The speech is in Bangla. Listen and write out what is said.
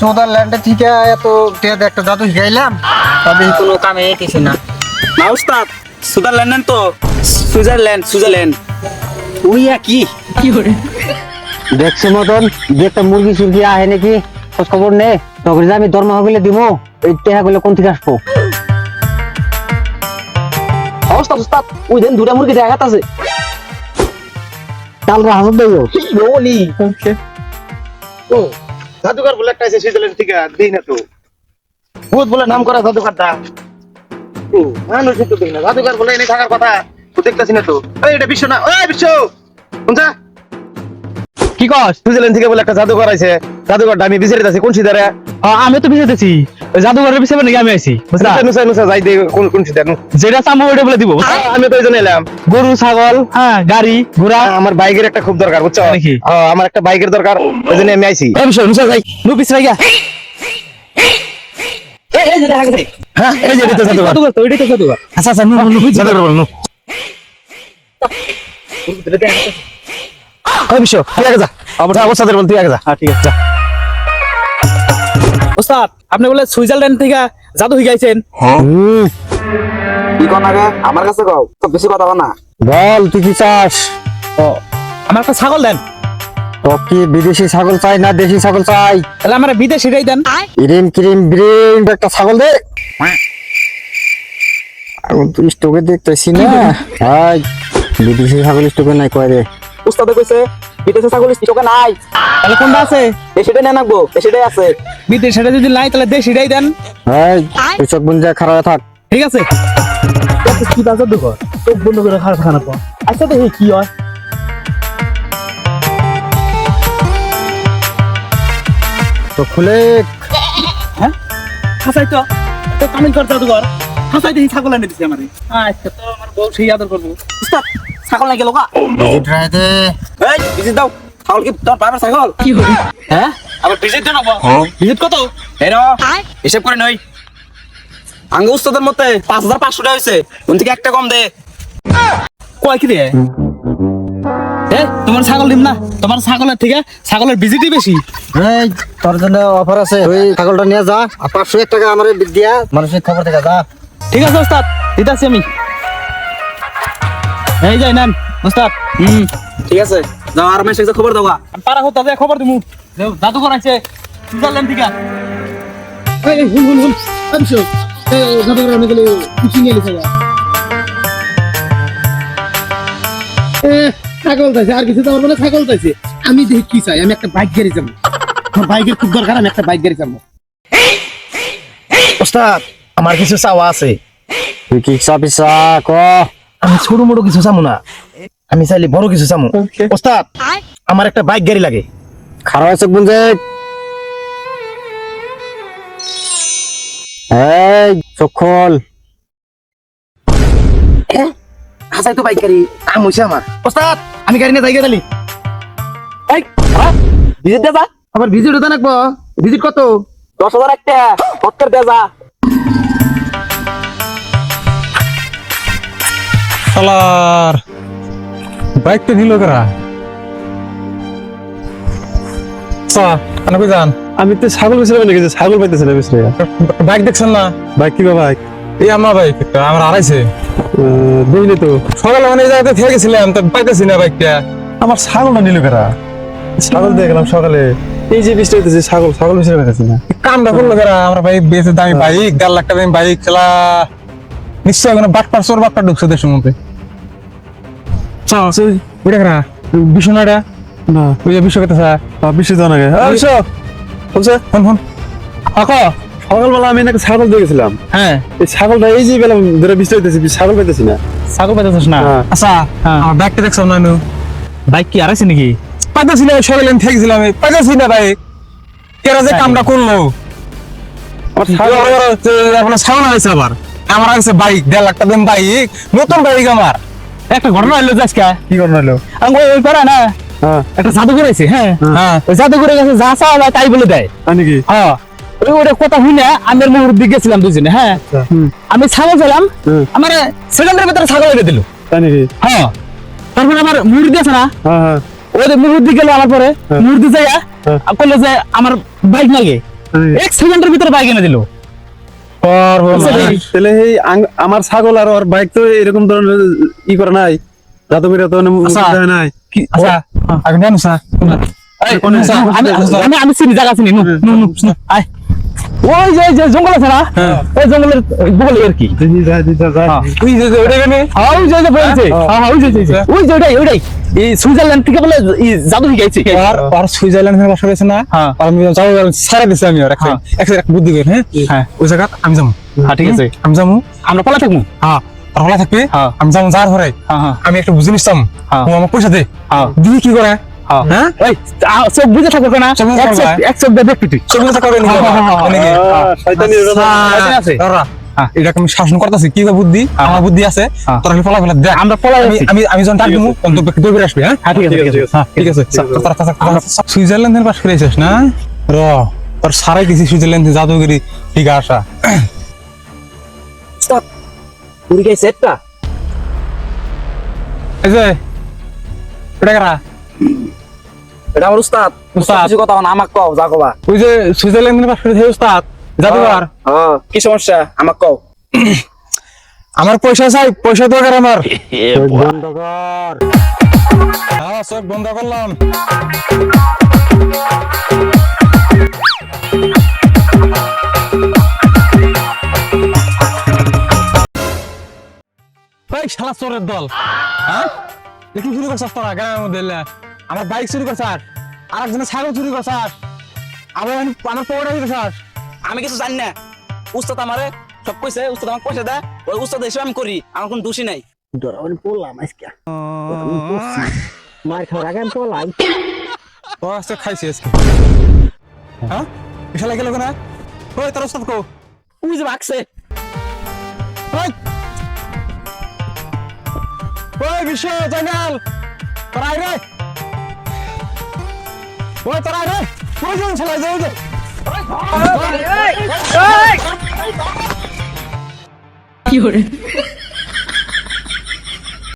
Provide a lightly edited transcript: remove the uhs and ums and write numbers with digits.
সুইজারল্যান্ডে থেকে এত টেদ একটা জাদু শিখাইলাম, তবে কোনো কামে এসেছে না। না উস্তাদ, সুইজারল্যান্ড তো সুইজারল্যান্ড ওই কি দেখছে মতন যে একটা মুরগি সুরগি আহে নাকি খোঁজ খবর নে, তখন যে আমি দরমা হইলে দিব, এই টেহা গুলো কোন থেকে আসবো? উস্তাদ উস্তাদ ওই দিন দুটা মুরগি দেখা আছে কাল হাজার দেবো। ওলি ও জাদুঘর বলে একটা আছে সুইজারল্যান্ড থেকে, দেই না তো বহুত বলে নাম করা জাদুঘরটা। ও মানুষ তো দেখি না, জাদুঘর বলে এনে থাকার কথা তো দেখতেছি না তো। এই এটা বিশ্ব না, ওই বিশ্ব কোনটা? কি কস? সুইজারল্যান্ড থেকে বলে একটা জাদুঘর আছে, জাদুঘরটা আমি বিচারিতে আছি কোন সিদারে। আমি তো পিছাতেছি জাদুঘরের পিছনে নাকি আমি আইছি বুঝলা, নুসা নুসা যাই দে কোন সিদারে। যেটা চামো ওইটা বলে দিব বুঝলা? আমি তো এইজন্য এলাম। গরু ছাগল হ্যাঁ গাড়ি ঘোড়া আমার বাইকের একটা খুব দরকার বুঝছো নাকি? আমার একটা বাইকের দরকার, ওইজন্য আমি আইছি। এই বিষয় নুসা যাই নু পিছনে গিয়া এই যে দেখা গেছে হ্যাঁ এই যে এটা জাদুঘর। জাদুঘর তো ওইটাই তো জাদুঘর। আচ্ছা আচ্ছা নু জাদুঘর বল নু। এই বিষয় তুই আগে যা, যা ওস্তাদের বল, তুই আগে যা। হ্যাঁ ঠিক আছে যা। ওস্তাদ আপনি বলে সুইজারল্যান্ড থেকে জাদু শিখাইছেন? কি কোন আগে আমার কাছে কও তো বেশি কথা না। বল তুই কি চাস? আমার একটা ছাগল দেন। তো কি বিদেশি ছাগল চাই না দেশি ছাগল চাই? তাহলে আমার বিদেশিটাই দেন। ইরিম ক্রিম ব্রিম একটা ছাগল দে। এখন তুই স্টোকে দেখতেছি না, হাই বিদেশি ছাগল স্টোকে নাই কয় রে। উস্তাদে কইছে বিদেশে ছাগল স্টকে নাই, তাহলে কোনটা আছে? দেশিটাই না নাকবো, দেশিটাই আছে। বিদেশিটা যদি নাই তাহলে দেশিটাই দেন। হাই তুই চোখ বন্ধ করে খাড়া হয়ে থাক। ঠিক আছে কি বাজার দেখো চোখ বন্ধ করে খারাপ খানা পর। আচ্ছা দেখি কি হয়। তো খুলে হ্যাঁ হাসাই তো তো কামিল কর জাদুঘর হাসাই দেখি ছাগল এনে দিছে আমারে। আচ্ছা তো আমার বউ সেই আদর করবো। উস্তাদ ছাগল না গেল কা? ভিজিট রাইতে এই ভিজিট দাও। ছাগল কি তোর বাবার ছাগল? কি হলো হ্যাঁ আবার ভিজিট দেন না ভিজিট কত? এই নাও হিসাব করে নই। আঙ্গ উস্তাদের মতে 5500 টাকা হইছে, কোন থেকে একটা কম দে। কয় কি রে এ তোমার ছাগল দিম না, তোমার ছাগলের থেকে ছাগলের ভিজিটই বেশি। এই তোর জন্য অফার আছে, তুই ছাগলটা নিয়ে যা আর 501 টাকা আমার দিয়া মানুষের খবর থেকে যা। ঠিক আছে ওস্তাদ দিতাছি আমি। এই যাই নেন ওস্তাদ। ঠিক আছে যাও আর মেসেজে খবর দাও। পারা হতো যে খবর দিমু জাদুঘর আছে সুইজারল্যান্ড থেকে। এই হুল হুল হুল আমশো জাদুঘর আমি গেলে কুচিং এলি ছাগল ছাগল তাইছে আর কিছু তো আমার মনে ছাগল তাইছে। আমি দেখি কি চাই, আমি একটা বাইক গাড়ি যাবো, আমার বাইকের খুব দরকার, আমি একটা বাইক গাড়ি যাবো। ওস্তাদ আমার কিছু চাওয়া আছে। তুই কি চাবি চা ক? আমি ছোট মোটো কিছু চামু না, আমি চাইলে বড় কিছু চামু। ওস্তাদ আমার একটা বাইক গাড়ি লাগে। খারাপ চোখ বন্ধ। এই চোখ খোল। হাসাই তো বাইক গাড়ি কাম হইছে আমার। ওস্তাদ আমি গাড়ি নিয়ে যাই গেলি। এই ভিজিট দে যা। আবার ভিজিট হতে নাকবো, ভিজিট কত? 10,000 একটা হত্তর দে যা। শালার বাইক তো নিল করা যান। আমি তো ছাগল বেছিলাম নাকি, যে ছাগল পাইতেছিলাম বেশি। বাইক দেখছেন না? বাইক কি বাইক? এই আমার বাইক আমার হারাইছে বুঝলি তো, সকালে মানে এই জায়গাতে থেকে গেছিলাম তা পাইতেছি না বাইকটা। আমার ছাগলটা নিল কারা? ছাগল দেখলাম সকালে, এই যে বৃষ্টি হইতেছে, ছাগল ছাগল বেশি পাইতেছি না। কামটা করলো কারা? আমরা বাইক বেশি দামি বাইক 1.5 লাখ টাকা দামি বাইক খেলা নিশ্চয় কোনো বাটপার চোর বাটপার ঢুকছে দেশের মধ্যে। ওইটা কারা? বিশ্বনাটা না ওই যে বিশ্ব কথা বৃষ্টি তো নাকি বলছে ফোন ফোন সকালবেলা আমি নাকি ছাগল দেখেছিলাম। হ্যাঁ এই ছাগলটা এই যে বেলা ধরে বৃষ্টি হইতেছে, ছাগল পাইতেছি না। ছাগল পাইতেছিস না? হ্যাঁ। আচ্ছা আমার বাইকটা দেখছো না? বাইক কি হারাইছে নাকি? পাইতেছি না, সকালে আমি থেকে গেছিলাম পাইতেছি না বাইক। কেরা যে কামটা করলো আমার ছাগল এখন ছাগল হয়েছে আবার আমার আছে বাইক 1.5 লাখ টাকা দাম বাইক, নতুন বাইক আমার। একটা ঘটনা হইলো আজকে। কি করণ হলো? আমি ওই পারা না হ্যাঁ একটা জাদুঘর আছে। হ্যাঁ হ্যাঁ ওই জাদুঘরের কাছে যা চাওয়া তাই বলে দেয়। নাকি? হ্যাঁ ওটা কথা শুনে আমি আর মুরব্বি গেছিলাম দুজনে। হ্যাঁ আমি ছাগল পেলাম, আমার সেকেন্ডের ভিতরে ছাগল এনে দিল। তাই নাকি? হ্যাঁ তারপরে আমার মুরব্বি আছে না, হ্যাঁ হ্যাঁ ওই মুরব্বি গেল আমার পরে মুরব্বি যাইয়া করলো যে আমার বাইক লাগে। এক সেকেন্ডের ভিতরে বাইক এনে দিল তাহলে এই আমার ছাগল আর ওর বাইক তো এরকম ধরনের ই করে নাই জাদুঘরে তো নাই কি আচ্ছা আগে নেন স্যার আমি চিনি জায়গা চিনি নু নু নু নু, আয় ওই যে জঙ্গল আছে না ওই জঙ্গলের বগলে আর কি ওই যে ওটা এখানে হ্যাঁ ওই যে বলছে হ্যাঁ ওই যে ওই যে ওইটাই এই সুইজারল্যান্ড থেকে বলে এই জাদু শিখাইছে আর সুইজারল্যান্ড থেকে বাসা গেছে না হ্যাঁ। আর আমি যাও সারা দিছি আমি আর এক বুদ্ধি করে হ্যাঁ ওই জায়গা আমি যাবো হ্যাঁ ঠিক আছে আমি যাবো আমরা পালা থাকবো হ্যাঁ আর হলা থাকবে হ্যাঁ। আমি যাবো যার ঘরে হ্যাঁ হ্যাঁ আমি একটা বুঝে নিতাম হ্যাঁ। ও আমার পয়সা দে হ্যাঁ দিয়ে কি করে হ্যাঁ ওই সব বুঝে থাকবে না সব বুঝে থাকবে। এক সব দেখবি তুই সব বুঝে থাকবে নাকি অনেকে শয়তানি শয়তানি আছে। দাঁড়া এটা আমি শাসন করতেছি কি বুদ্ধি আমার বুদ্ধি আছে তোরা খালি ফলা দেখ আমরা পলাই আমি আছি। আমি আমি যখন ডাক দেবো তখন তো দৌড়ে বেরিয়ে আসবি হ্যাঁ হ্যাঁ ঠিক আছে ঠিক আছে হ্যাঁ ঠিক আছে সুইজারল্যান্ড থেকে পাস করে এসেছিস না র তোর সারাই দিছি সুইজারল্যান্ড থেকে জাদুগিরি ঠিক আসা পুরি খাইছে একটা এই যে এটা কারা এটা আমার উস্তাদ উস্তাদ। কিছু কথা আমাকে কও যা কবা ওই যে সুইজারল্যান্ড থেকে পাস করে সেই উস্তাদ জাদুঘর হ্যাঁ কি সমস্যা আমাকে কও আমার পয়সা চাই পয়সা দরকার আমার বন্ধ কর হ্যাঁ চোখ বন্ধ করলাম এই শালা চোরের দল হ্যাঁ দেখি শুরু করছাস তোরা গ্রামের মধ্যে এলে। আমার বাইক চুরি করছাস আর একজনের ছাগল চুরি করছাস আমার পকেটে দিতেছাস আমি কিছু জানি না উস্তাদ আমারে সব কইছে উস্তাদ আমাকে পয়সা দেয় ওই উস্তাদ এসে আমি করি আমার কোনো দোষী নাই দরাবনি পড়লাম আজকে মার খাওয়ার আগে আমি পড়লাম ও আজকে খাইছি আজকে হ্যাঁ বিশাল গেল না ওই তোর সব কো ওই যে ভাগছে ওই ওই বিশ্ব জঙ্গল তোরা আয় রে ওই তোরা আয় রে ওই যে চলে যাও যে